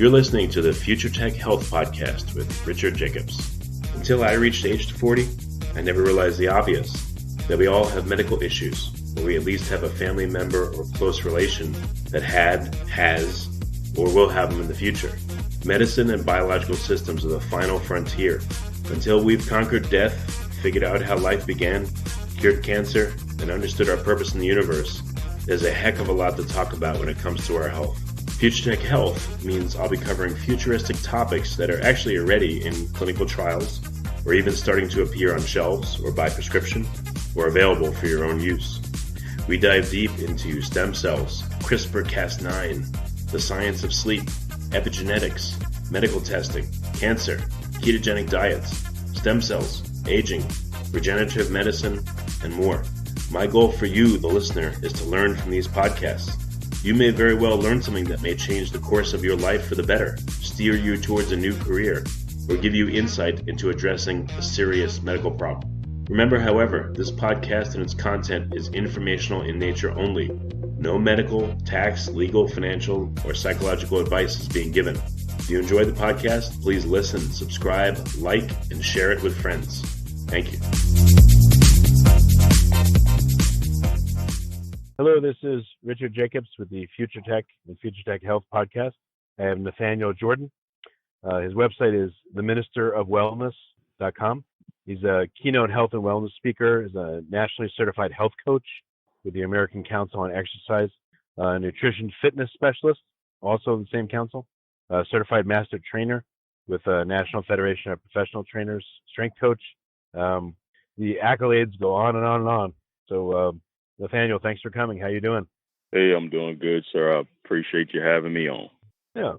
You're listening to the Future Tech Health Podcast with Richard Jacobs. Until I reached age 40, I never realized the obvious, that we all have medical issues, or we at least have a family member or close relation that has, or will have them in the future. Medicine and biological systems are the final frontier. Until we've conquered death, figured out how life began, cured cancer, and understood our purpose in the universe, there's a heck of a lot to talk about when it comes to our health. Future Tech Health means I'll be covering futuristic topics that are actually already in clinical trials, or even starting to appear on shelves or by prescription, or available for your own use. We dive deep into stem cells, CRISPR-Cas9, the science of sleep, epigenetics, medical testing, cancer, ketogenic diets, stem cells, aging, regenerative medicine, and more. My goal for you, the listener, is to learn from these podcasts. You may very well learn something that may change the course of your life for the better, steer you towards a new career, or give you insight into addressing a serious medical problem. Remember, however, this podcast and its content is informational in nature only. No medical, tax, legal, financial, or psychological advice is being given. If you enjoy the podcast, please listen, subscribe, like, and share it with friends. Thank you. Hello, this is Richard Jacobs with the Future Tech and Future Tech Health Podcast. I have Nathaniel Jordan. His website is theministerofwellness.com. He's a keynote health and wellness speaker, is a nationally certified health coach with the American Council on Exercise, nutrition fitness specialist, also the same council, certified master trainer with the National Federation of Professional Trainers, strength coach. The accolades go on and on and on. So, Nathaniel, thanks for coming. How you doing? Hey, I'm doing good, sir. I appreciate you having me on. Yeah.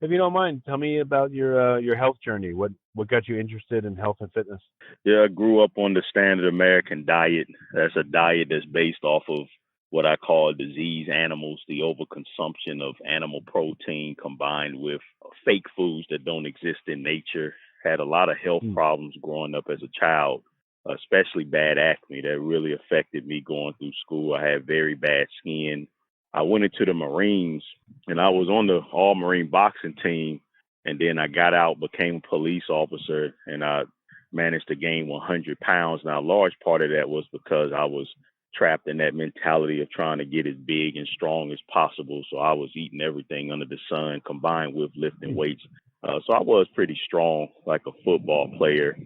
If you don't mind, tell me about your health journey. What got you interested in health and fitness? Yeah, I grew up on the standard American diet. That's a diet that's based off of what I call disease animals, the overconsumption of animal protein combined with fake foods that don't exist in nature. Had a lot of health problems growing up as a child, especially bad acne. That really affected me going through school. I had very bad skin. I went into the Marines, and I was on the all-Marine boxing team, and then I got out, became a police officer, and I managed to gain 100 pounds. Now, a large part of that was because I was trapped in that mentality of trying to get as big and strong as possible. So I was eating everything under the sun combined with lifting weights. So I was pretty strong, like a football player.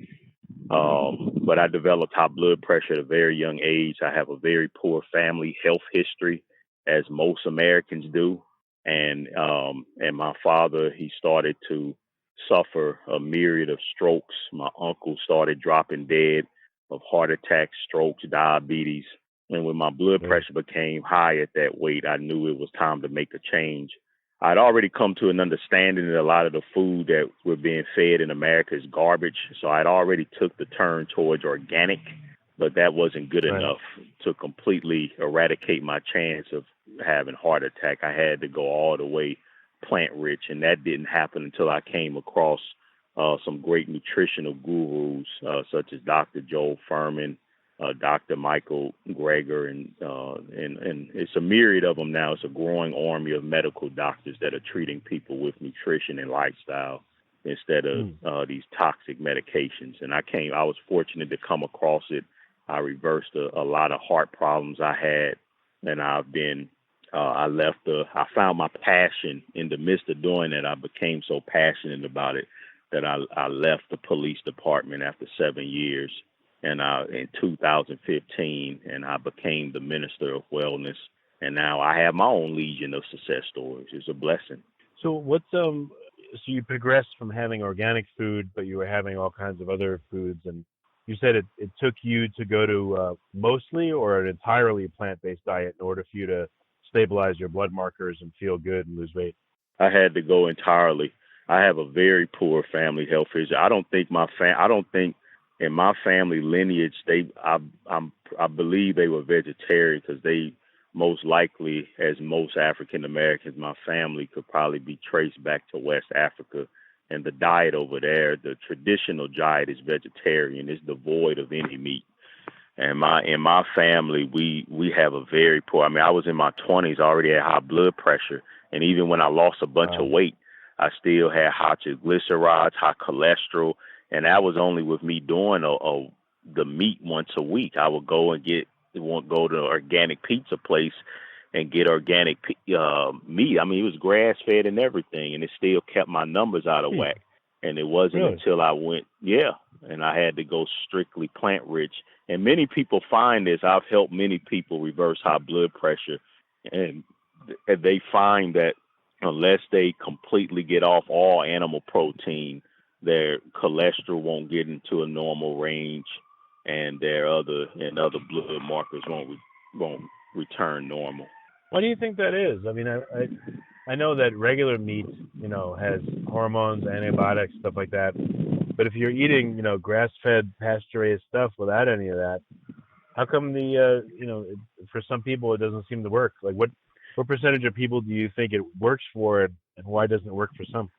But I developed high blood pressure at a very young age. I have a very poor family health history, as most Americans do. And my father, he started to suffer a myriad of strokes. My uncle started dropping dead of heart attacks, strokes, diabetes. And when my blood pressure became high at that weight, I knew it was time to make a change. I'd already come to an understanding that a lot of the food that we're being fed in America is garbage. So I'd already took the turn towards organic, but that wasn't good enough to completely eradicate my chance of having heart attack. I had to go all the way plant rich, and that didn't happen until I came across some great nutritional gurus such as Dr. Joel Furman, Dr. Michael Greger, and it's a myriad of them now. It's a growing army of medical doctors that are treating people with nutrition and lifestyle instead of these toxic medications. And I was fortunate to come across it. I reversed a lot of heart problems I had, and I found my passion in the midst of doing it. I became so passionate about it that I left the police department after 7 years. And in 2015, and I became the Minister of Wellness. And now I have my own legion of success stories. It's a blessing. So so you progressed from having organic food, but you were having all kinds of other foods. And you said it took you to go to mostly or an entirely plant-based diet in order for you to stabilize your blood markers and feel good and lose weight. I had to go entirely. I have a very poor family health history. I don't think in my family lineage, I believe they were vegetarian because they most likely, as most African Americans, my family could probably be traced back to West Africa. And the diet over there, the traditional diet is vegetarian. It's devoid of any meat. And in my family, we have a very poor. I mean, I was in my 20s, already had high blood pressure, and even when I lost a bunch of weight, I still had high triglycerides, high cholesterol, and that was only with me doing the meat once a week. I would go go to an organic pizza place and get organic meat. I mean, it was grass fed and everything, and it still kept my numbers out of whack. And it wasn't until I went, and I had to go strictly plant rich. And many people find this. I've helped many people reverse high blood pressure, and they find that unless they completely get off all animal protein, their cholesterol won't get into a normal range, and their other blood markers won't return normal. Why do you think that is? I mean, I know that regular meat, has hormones, antibiotics, stuff like that. But if you're eating, grass-fed, pasture-raised stuff without any of that, how come for some people it doesn't seem to work? Like, what percentage of people do you think it works for, and why doesn't it work for some?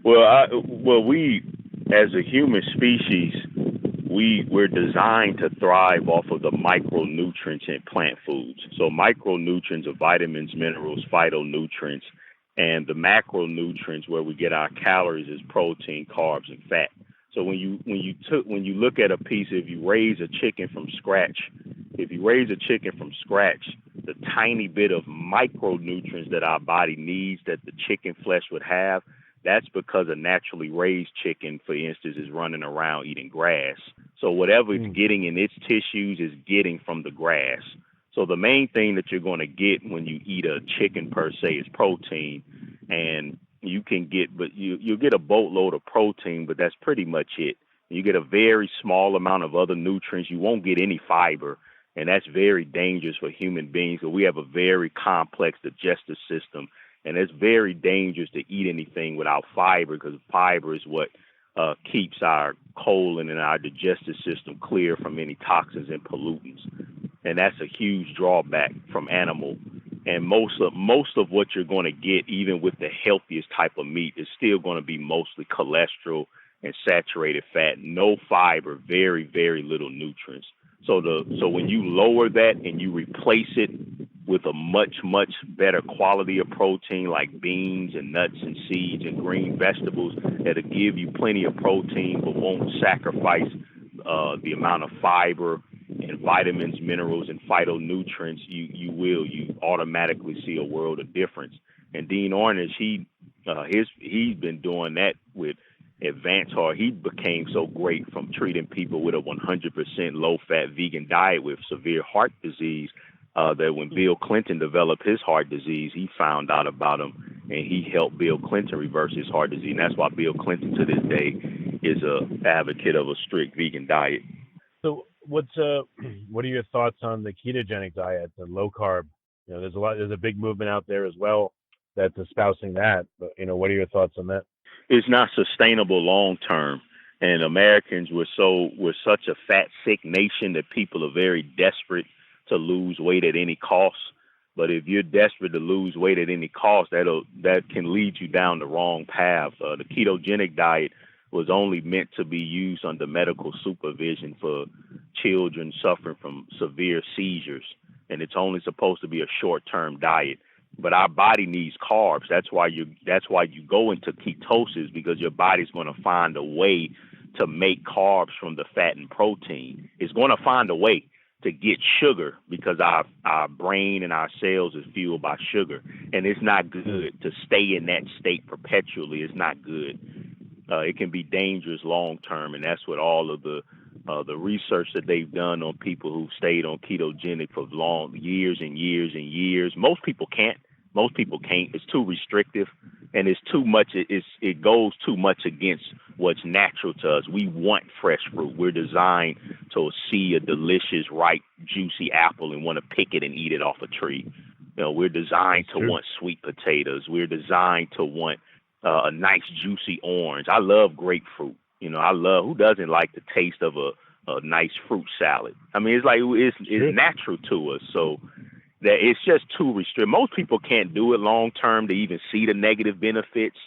Well, we as a human species, we're designed to thrive off of the micronutrients in plant foods. So micronutrients are vitamins, minerals, phytonutrients, and the macronutrients where we get our calories is protein, carbs, and fat. So when you look at a piece, if you raise a chicken from scratch, the tiny bit of micronutrients that our body needs that the chicken flesh would have, that's because a naturally raised chicken, for instance, is running around eating grass. So whatever it's getting in its tissues is getting from the grass. So the main thing that you're going to get when you eat a chicken per se is protein, and you'll get a boatload of protein, but that's pretty much it. You get a very small amount of other nutrients. You won't get any fiber, and that's very dangerous for human beings because we have a very complex digestive system. And it's very dangerous to eat anything without fiber because fiber is what keeps our colon and our digestive system clear from any toxins and pollutants. And that's a huge drawback from animal. And most of what you're going to get, even with the healthiest type of meat, is still going to be mostly cholesterol and saturated fat, no fiber, very, very little nutrients. So when you lower that and you replace it with a much, much better quality of protein like beans and nuts and seeds and green vegetables that'll give you plenty of protein but won't sacrifice the amount of fiber and vitamins, minerals, and phytonutrients, you automatically see a world of difference. And Dean Ornish, he's been doing that with Advanced Heart. He became so great from treating people with a 100% low-fat vegan diet with severe heart disease that when Bill Clinton developed his heart disease, he found out about him, and he helped Bill Clinton reverse his heart disease. And that's why Bill Clinton to this day is an advocate of a strict vegan diet. So what are your thoughts on the ketogenic diet, the low carb? There's a big movement out there as well that's espousing that. But what are your thoughts on that? It's not sustainable long term. And Americans, we're such a fat, sick nation that people are very desperate to lose weight at any cost. But if you're desperate to lose weight at any cost, that can lead you down the wrong path. The ketogenic diet was only meant to be used under medical supervision for children suffering from severe seizures, and it's only supposed to be a short-term diet. But our body needs carbs. That's why you go into ketosis, because your body's going to find a way to make carbs from the fat and protein. It's going to find a way to get sugar because our brain and our cells is fueled by sugar, and it's not good to stay in that state perpetually. It's not good. It can be dangerous long term, and that's what all of the research that they've done on people who stayed on ketogenic for long years and years and years. Most people can't. It's too restrictive, and it's too much. It goes too much against what's natural to us. We want fresh fruit. We're designed to see a delicious, ripe, juicy apple and want to pick it and eat it off a tree. We're designed to want sweet potatoes. We're designed to want a nice, juicy orange. I love grapefruit. Who doesn't like the taste of a nice fruit salad? I mean, it's natural to us. So that it's just too restricted. Most people can't do it long term to even see the negative benefits.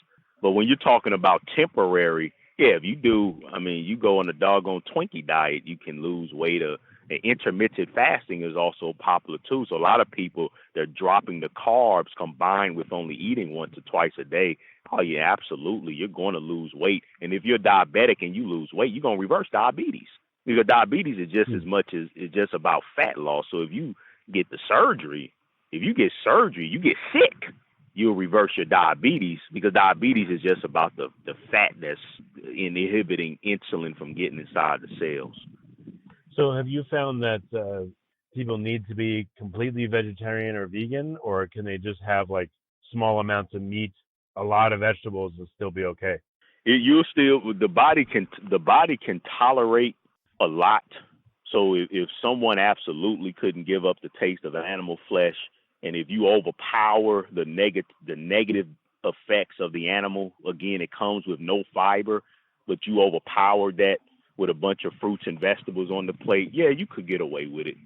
But when you're talking about temporary, if you do, you go on a doggone Twinkie diet, you can lose weight And intermittent fasting is also popular too. So a lot of people, they're dropping the carbs combined with only eating once or twice a day. Oh yeah, absolutely. You're going to lose weight. And if you're diabetic and you lose weight, you're going to reverse diabetes. Because diabetes is just as much as it's just about fat loss. So if you get the surgery, you get sick, you'll reverse your diabetes, because diabetes is just about the fat that's inhibiting insulin from getting inside the cells. So have you found that people need to be completely vegetarian or vegan, or can they just have like small amounts of meat, a lot of vegetables, and still be okay? The body can tolerate a lot. So if someone absolutely couldn't give up the taste of animal flesh, and if you overpower the negative effects of the animal, again, it comes with no fiber, but you overpower that with a bunch of fruits and vegetables on the plate, yeah, you could get away with it.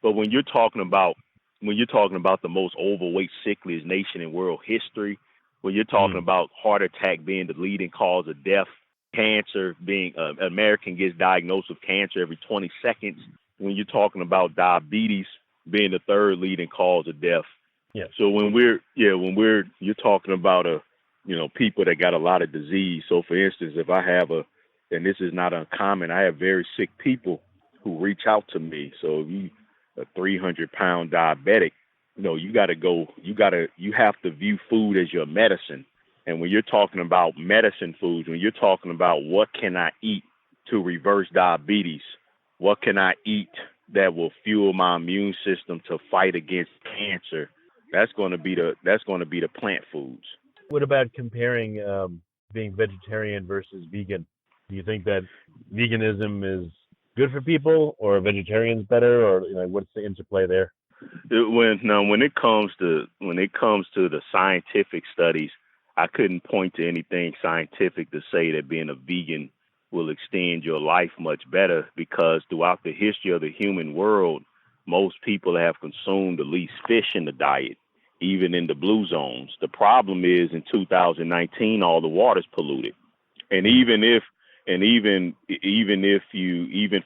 But when you're talking about the most overweight, sickliest nation in world history, when you're talking about heart attack being the leading cause of death, cancer being American gets diagnosed with cancer every 20 seconds, when you're talking about diabetes being the third leading cause of death. Yeah. So you're talking about people that got a lot of disease. So for instance, if I have and this is not uncommon, I have very sick people who reach out to me. So if you a 300-pound diabetic, you have to view food as your medicine. And when you're talking about medicine foods, when you're talking about what can I eat to reverse diabetes, what can I eat that will fuel my immune system to fight against cancer, that's going to be the plant foods. What about comparing being vegetarian versus vegan? Do you think that veganism is good for people, or vegetarian's better, or what's the interplay there? When it comes to the scientific studies, I couldn't point to anything scientific to say that being a vegan will extend your life much better, because throughout the history of the human world, most people have consumed at least fish in the diet, even in the blue zones. The problem is in 2019, all the water's polluted. And even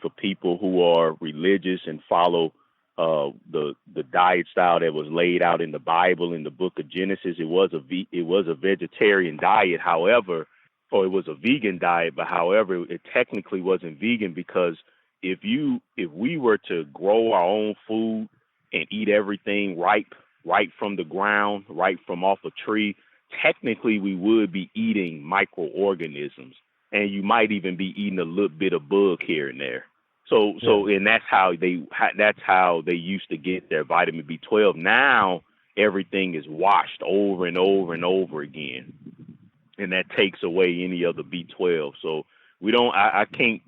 for people who are religious and follow the diet style that was laid out in the Bible, in the book of Genesis, it was a vegetarian diet. However, or it was a vegan diet, but however, it technically wasn't vegan, because if we were to grow our own food and eat everything right from the ground, right from off a tree, technically we would be eating microorganisms, and you might even be eating a little bit of bug here and there. And that's how they used to get their vitamin B12. Now everything is washed over and over and over again, and that takes away any of the B12. So I can't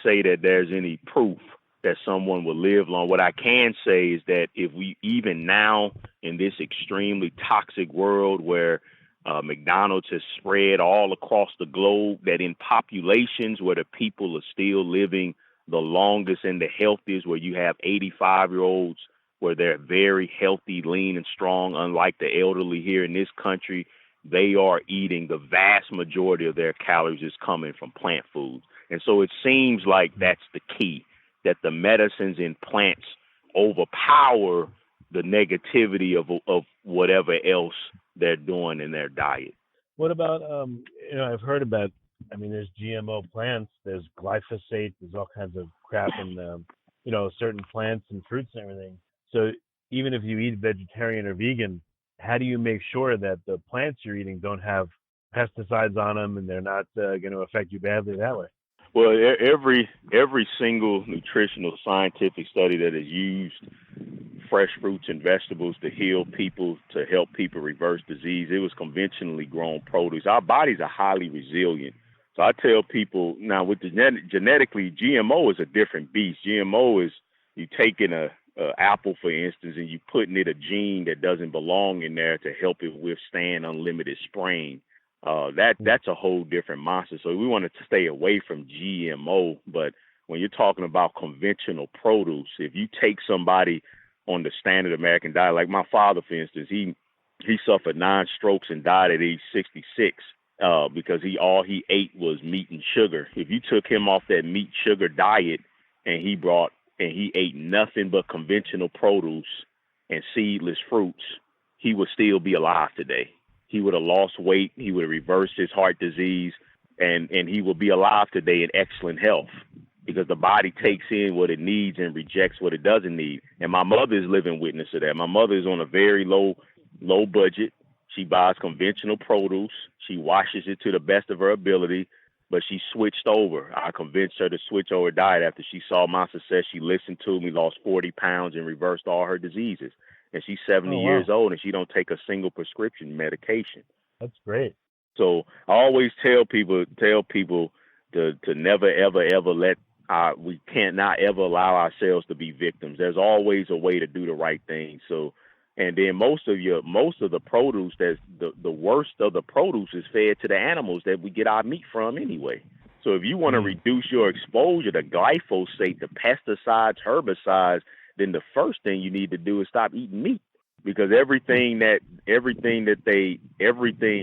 say that there's any proof that someone will live long. What I can say is that if we, even now in this extremely toxic world where McDonald's has spread all across the globe, that in populations where the people are still living the longest and the healthiest, where you have 85-year-olds, where they're very healthy, lean and strong, unlike the elderly here in this country, they are eating, the vast majority of their calories is coming from plant foods. And so it seems like that's the key, that the medicines in plants overpower the negativity of whatever else they're doing in their diet. What about, I've heard about, there's GMO plants, there's glyphosate, there's all kinds of crap in, certain plants and fruits and everything. So even if you eat vegetarian or vegan, how do you make sure that the plants you're eating don't have pesticides on them and they're not going to affect you badly that way? Well, every single nutritional scientific study that has used fresh fruits and vegetables to heal people, to help people reverse disease, it was conventionally grown produce. Our bodies are highly resilient. So I tell people now, with the genetically, GMO is a different beast. GMO is you taking a apple, for instance, and you putting it a gene that doesn't belong in there to help it withstand unlimited spraying. That's a whole different monster. So we want to stay away from GMO. But when you're talking about conventional produce, if you take somebody on the standard American diet, like my father, for instance, he suffered 9 strokes and died at age 66 because all he ate was meat and sugar. If you took him off that meat sugar diet and he ate nothing but conventional produce and seedless fruits, he would still be alive today. He would have lost weight. He would have reversed his heart disease, and he will be alive today in excellent health because the body takes in what it needs and rejects what it doesn't need. And my mother is living witness to that. My mother is on a very low budget. She buys conventional produce. She washes it to the best of her ability, but she switched over. I convinced her to switch over diet after she saw my success. She listened to me, lost 40 pounds, and reversed all her diseases. And she's 70 years old, and she don't take a single prescription medication. That's great. So I always tell people to never, ever let we cannot ever allow ourselves to be victims. There's always a way to do the right thing. So, and then most of the produce, that's the worst of the produce is fed to the animals that we get our meat from anyway. So if you want to reduce your exposure to glyphosate, to pesticides, herbicides, then the first thing you need to do is stop eating meat, because everything,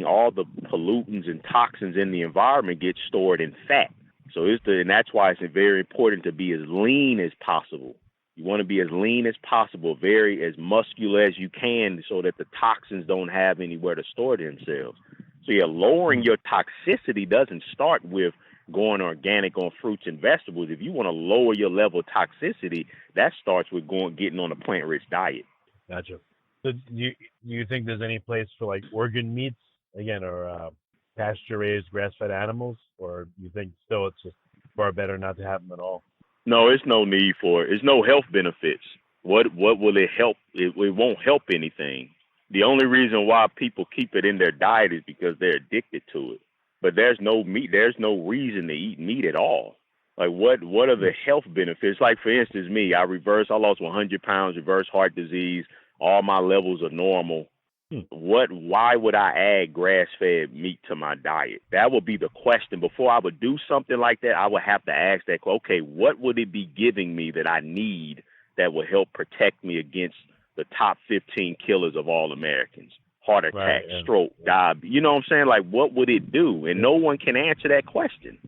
all the pollutants and toxins in the environment get stored in fat. So and that's why it's very important to be as lean as possible. You want to be as lean as possible, as muscular as you can, so that the toxins don't have anywhere to store themselves. So lowering your toxicity doesn't start with going organic on fruits and vegetables. If you want to lower your level of toxicity, that starts with getting on a plant-rich diet. Gotcha. So do you think there's any place for like organ meats again, or pasture-raised, grass-fed animals, or you think still it's just far better not to have them at all? No, it's no need for it. It's no health benefits. What will it help? It won't help anything. The only reason why people keep it in their diet is because they're addicted to it. But there's no meat. There's no reason to eat meat at all. Like what are the health benefits? Like for instance, me, I lost 100 pounds, reversed heart disease. All my levels are normal. Why would I add grass-fed meat to my diet? That would be the question. Before I would do something like that, I would have to ask that, okay, what would it be giving me that I need that would help protect me against the top 15 killers of all Americans? Heart attack, stroke, diabetes. You know what I'm saying? Like, what would it do? And no one can answer that question.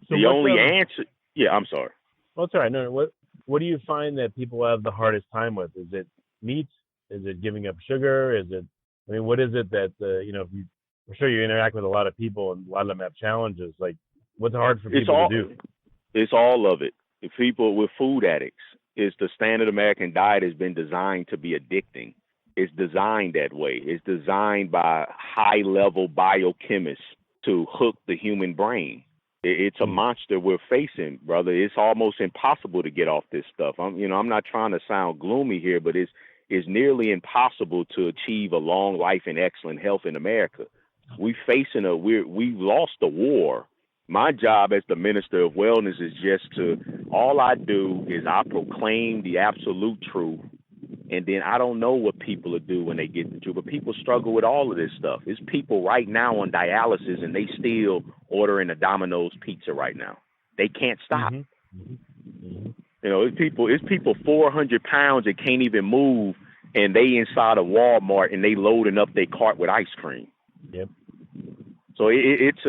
So the only answer... Yeah, I'm sorry. Well, it's all right. No, what do you find that people have the hardest time with? Is it meat? Is it giving up sugar? Is it... I mean, what is it that, I'm sure you interact with a lot of people and a lot of them have challenges. Like, what's hard for people to do? It's all of it. The people with food addicts, the standard American diet has been designed to be addicting. It's designed that way. It's designed by high-level biochemists to hook the human brain. It's a monster we're facing, brother. It's almost impossible to get off this stuff. I'm not trying to sound gloomy here, but it's nearly impossible to achieve a long life and excellent health in America. We've lost the war. My job as the Minister of Wellness is all I do is I proclaim the absolute truth, and then I don't know what people will do when they get the truth, but people struggle with all of this stuff. There's people right now on dialysis, and they still ordering a Domino's pizza right now. They can't stop. It's people 400 pounds that can't even move, and they inside a Walmart and they loading up their cart with ice cream. Yep. So it's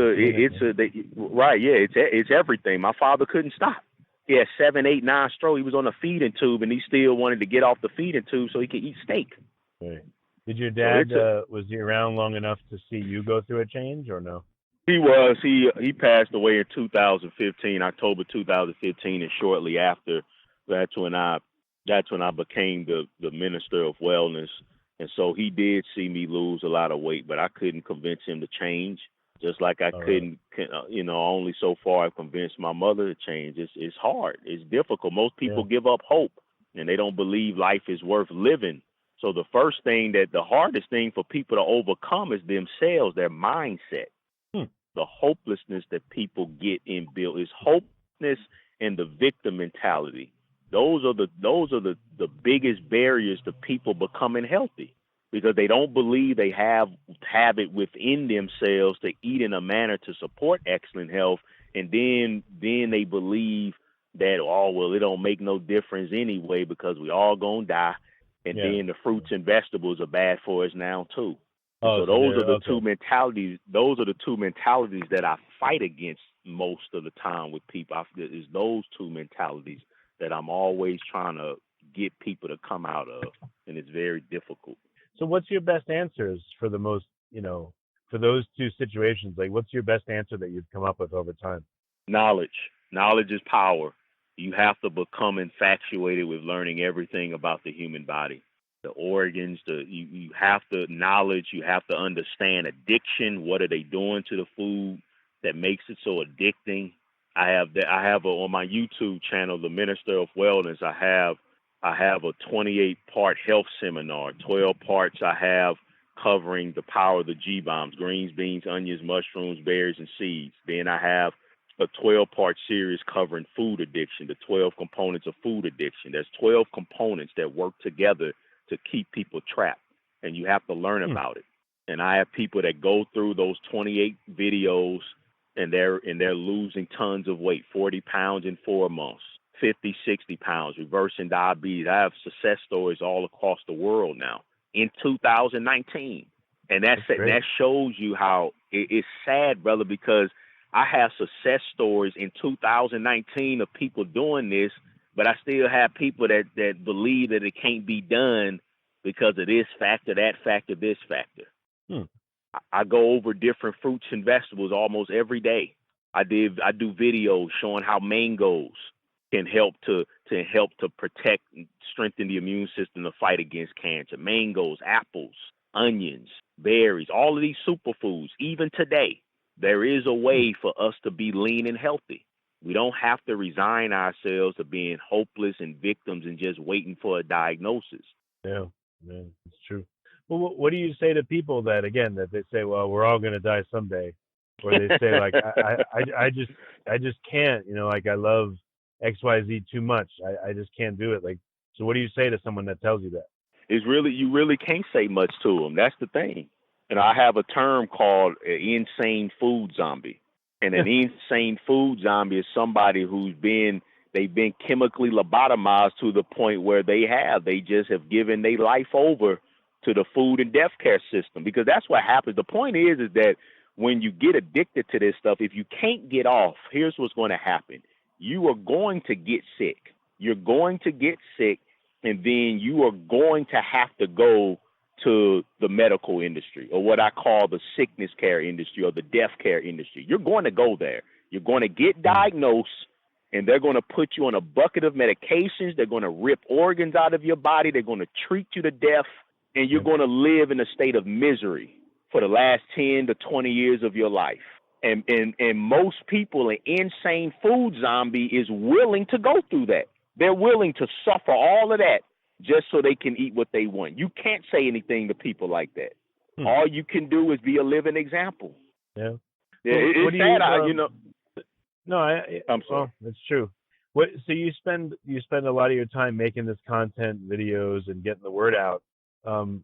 everything. My father couldn't stop. He had 7, 8, 9 strokes. He was on a feeding tube, and he still wanted to get off the feeding tube so he could eat steak. Right. Did your dad was he around long enough to see you go through a change, or no? He was. He passed away in 2015, October 2015, and shortly after, that's when I became the Minister of Wellness. And so he did see me lose a lot of weight, but I couldn't convince him to change. Just like I couldn't, only so far I've convinced my mother to change. It's hard. It's difficult. Most people give up hope, and they don't believe life is worth living. So the hardest thing for people to overcome is themselves, their mindset. The hopelessness that people get inbuilt is hopelessness and the victim mentality. Those are the biggest barriers to people becoming healthy, because they don't believe they have it within themselves to eat in a manner to support excellent health, and then they believe that it don't make no difference anyway because we all gonna die, and then the fruits and vegetables are bad for us now too. So those are the two mentalities. Those are the two mentalities that I fight against most of the time with people. It's those two mentalities that I'm always trying to get people to come out of, and it's very difficult. So what's your best answers for the most, for those two situations? Like, what's your best answer that you've come up with over time? Knowledge. Knowledge is power. You have to become infatuated with learning everything about the human body, the organs. You have to knowledge. You have to understand addiction. What are they doing to the food that makes it so addicting? I have on my YouTube channel, the Minister of Wellness. I have a 28-part health seminar. 12 parts I have covering the power of the G bombs: greens, beans, onions, mushrooms, berries, and seeds. Then I have a 12-part series covering food addiction, the 12 components of food addiction. There's 12 components that work together to keep people trapped, and you have to learn about it. And I have people that go through those 28 videos, and they're losing tons of weight, 40 pounds in 4 months, 50, 60 pounds, reversing diabetes. I have success stories all across the world now in 2019. And that shows you how it's sad, brother, because I have success stories in 2019 of people doing this, but I still have people that believe that it can't be done because of this factor, that factor, this factor. I go over different fruits and vegetables almost every day. I do videos showing how mangoes can help to protect and strengthen the immune system to fight against cancer. Mangoes, apples, onions, berries, all of these superfoods. Even today, there is a way for us to be lean and healthy. We don't have to resign ourselves to being hopeless and victims and just waiting for a diagnosis. Yeah, it's true. Well, what do you say to people that they say, well, we're all going to die someday, or they say like, I just can't, like I love XYZ too much. I just can't do it. Like, so what do you say to someone that tells you that? You really can't say much to them. That's the thing. And I have a term called an insane food zombie. And an insane food zombie is somebody they've been chemically lobotomized to the point where they just have given their life over to the food and death care system, because that's what happens. The point is that when you get addicted to this stuff, if you can't get off, here's what's going to happen. You are going to get sick. You're going to get sick, and then you are going to have to go to the medical industry, or what I call the sickness care industry or the death care industry. You're going to go there. You're going to get diagnosed, and they're going to put you on a bucket of medications. They're going to rip organs out of your body. They're going to treat you to death, and you're going to live in a state of misery for the last 10 to 20 years of your life. And most people, an insane food zombie is willing to go through that. They're willing to suffer all of that just so they can eat what they want. You can't say anything to people like that. All you can do is be a living example. Yeah. It's sad, No, I'm sorry. Well, that's true. So you spend a lot of your time making this content, videos, and getting the word out. Do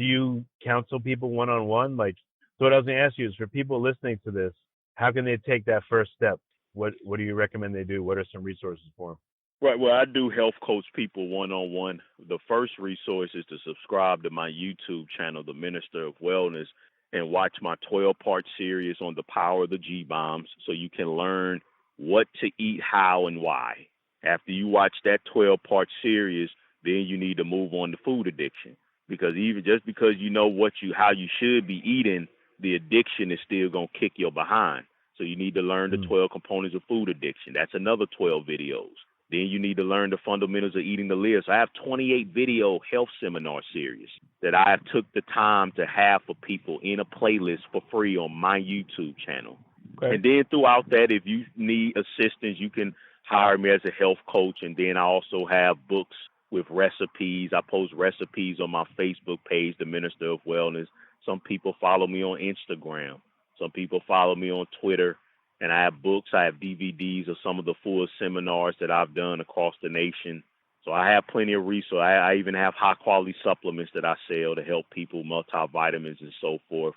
you counsel people one-on-one? Like, so what I was going to ask you is, for people listening to this, how can they take that first step? What do you recommend they do? What are some resources for them? Right. Well, I do health coach people one-on-one. The first resource is to subscribe to my YouTube channel, The Minister of Wellness, and watch my 12-part series on the power of the G-bombs, so you can learn what to eat, how, and why. After you watch that 12-part series, then you need to move on to food addiction, because even just because you know how you should be eating, the addiction is still going to kick your behind. So you need to learn the 12 components of food addiction. That's another 12 videos. Then you need to learn the fundamentals of eating to live. So I have 28 video health seminar series that I took the time to have for people in a playlist for free on my YouTube channel. Okay. And then throughout that, if you need assistance, you can hire me as a health coach. And then I also have books with recipes. I post recipes on my Facebook page, The Minister of Wellness. Some people follow me on Instagram. Some people follow me on Twitter. And I have books, I have DVDs of some of the full seminars that I've done across the nation. So I have plenty of resources. I even have high-quality supplements that I sell to help people, multivitamins and so forth,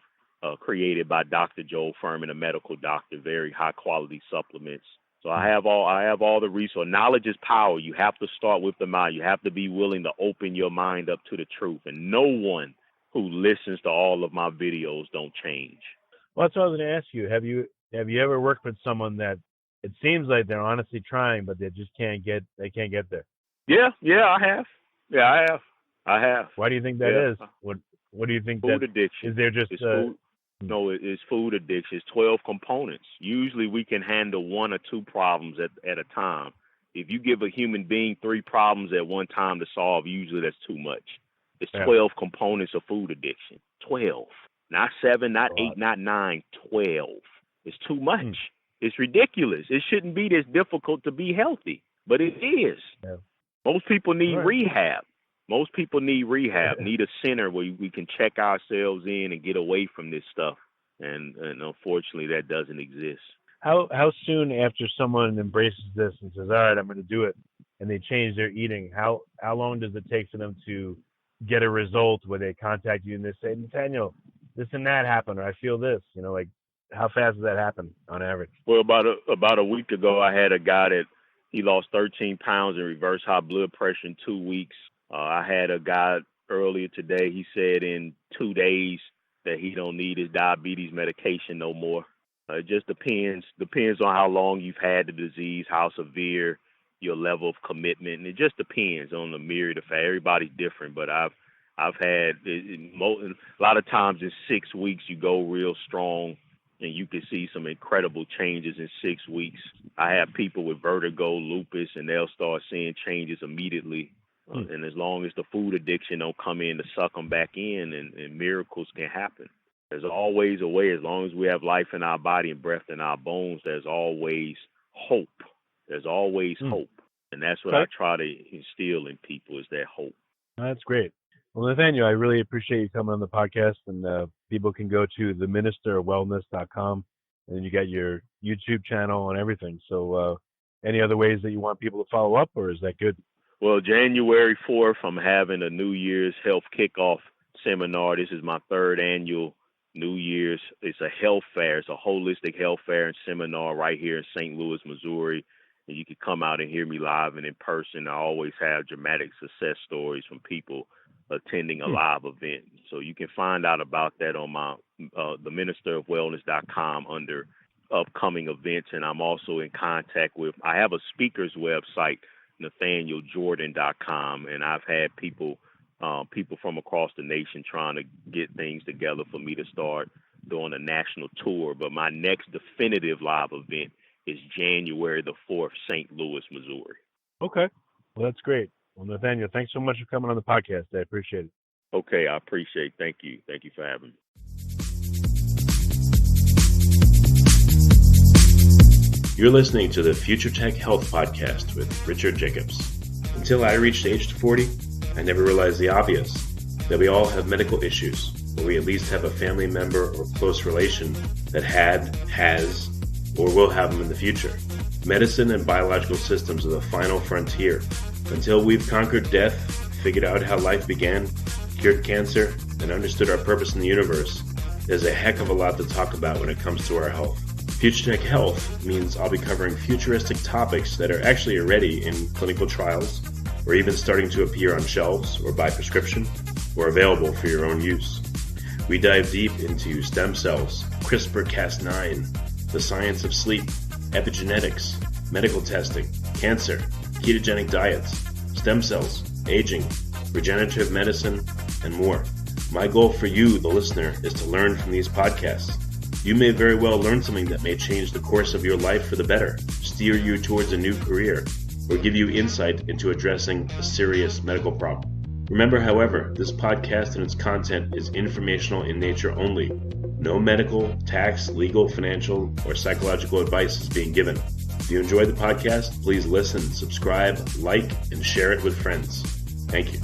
created by Dr. Joel Furman, a medical doctor, very high-quality supplements. So I have all the resources. Knowledge is power. You have to start with the mind. You have to be willing to open your mind up to the truth. And no one who listens to all of my videos don't change. Well, that's what I was going to ask you. Have you ever worked with someone that it seems like they're honestly trying, but they just can't get there. Yeah, I have. Why do you think that is? What do you think? Food that addiction. Is there just food? No, it's food addiction. It's 12 components. Usually we can handle 1 or 2 problems at a time. If you give a human being 3 problems at one time to solve, usually that's too much. It's 12 components of food addiction. 12. Not 7, not 8, not 9, 12. It's too much. It's ridiculous. It shouldn't be this difficult to be healthy, but it is. Yeah. Most people need rehab. Most people need rehab, need a center where we can check ourselves in and get away from this stuff. And unfortunately, that doesn't exist. How soon after someone embraces this and says, all right, I'm going to do it, and they change their eating, how long does it take for them to get a result where they contact you and they say, Nathaniel, this and that happened, or I feel this, like how fast does that happen on average? Well, about a week ago, I had a guy that he lost 13 pounds and reversed high blood pressure in 2 weeks. I had a guy earlier today, he said in 2 days that he don't need his diabetes medication no more. It just depends on how long you've had the disease, how severe, your level of commitment, and it just depends on the myriad of factors. Everybody's different, but I've had a lot of times in 6 weeks you go real strong, and you can see some incredible changes in 6 weeks. I have people with vertigo, lupus, and they'll start seeing changes immediately. And as long as the food addiction don't come in to suck them back in, and miracles can happen. There's always a way. As long as we have life in our body and breath in our bones, there's always hope. There's always hope. And that's what I try to instill in people, is that hope. That's great. Well, Nathaniel, I really appreciate you coming on the podcast. And people can go to theministerofwellness.com, and you got your YouTube channel and everything. So any other ways that you want people to follow up, or is that good? Well, January 4th, I'm having a New Year's health kickoff seminar. This is my 3rd annual New Year's. It's a health fair. It's a holistic health fair and seminar right here in St. Louis, Missouri. And you can come out and hear me live and in person. I always have dramatic success stories from people attending a live event. So you can find out about that on my theministerofwellness.com under upcoming events. And I'm also in contact with, I have a speaker's website, NathanielJordan.com, and I've had people from across the nation trying to get things together for me to start doing a national tour. But my next definitive live event is January the 4th, St. Louis, Missouri. Okay. Well, that's great. Well, Nathaniel, thanks so much for coming on the podcast. I appreciate it. Okay, I appreciate it. Thank you. Thank you for having me. You're listening to the Future Tech Health Podcast with Richard Jacobs. Until I reached age 40, I never realized the obvious, that we all have medical issues, or we at least have a family member or close relation that has, or will have them in the future. Medicine and biological systems are the final frontier. Until we've conquered death, figured out how life began, cured cancer, and understood our purpose in the universe, there's a heck of a lot to talk about when it comes to our health. Future Tech Health means I'll be covering futuristic topics that are actually already in clinical trials, or even starting to appear on shelves or by prescription, or available for your own use. We dive deep into stem cells, CRISPR-Cas9, the science of sleep, epigenetics, medical testing, cancer, ketogenic diets, stem cells, aging, regenerative medicine, and more. My goal for you, the listener, is to learn from these podcasts. You may very well learn something that may change the course of your life for the better, steer you towards a new career, or give you insight into addressing a serious medical problem. Remember, however, this podcast and its content is informational in nature only. No medical, tax, legal, financial, or psychological advice is being given. If you enjoyed the podcast, please listen, subscribe, like, and share it with friends. Thank you.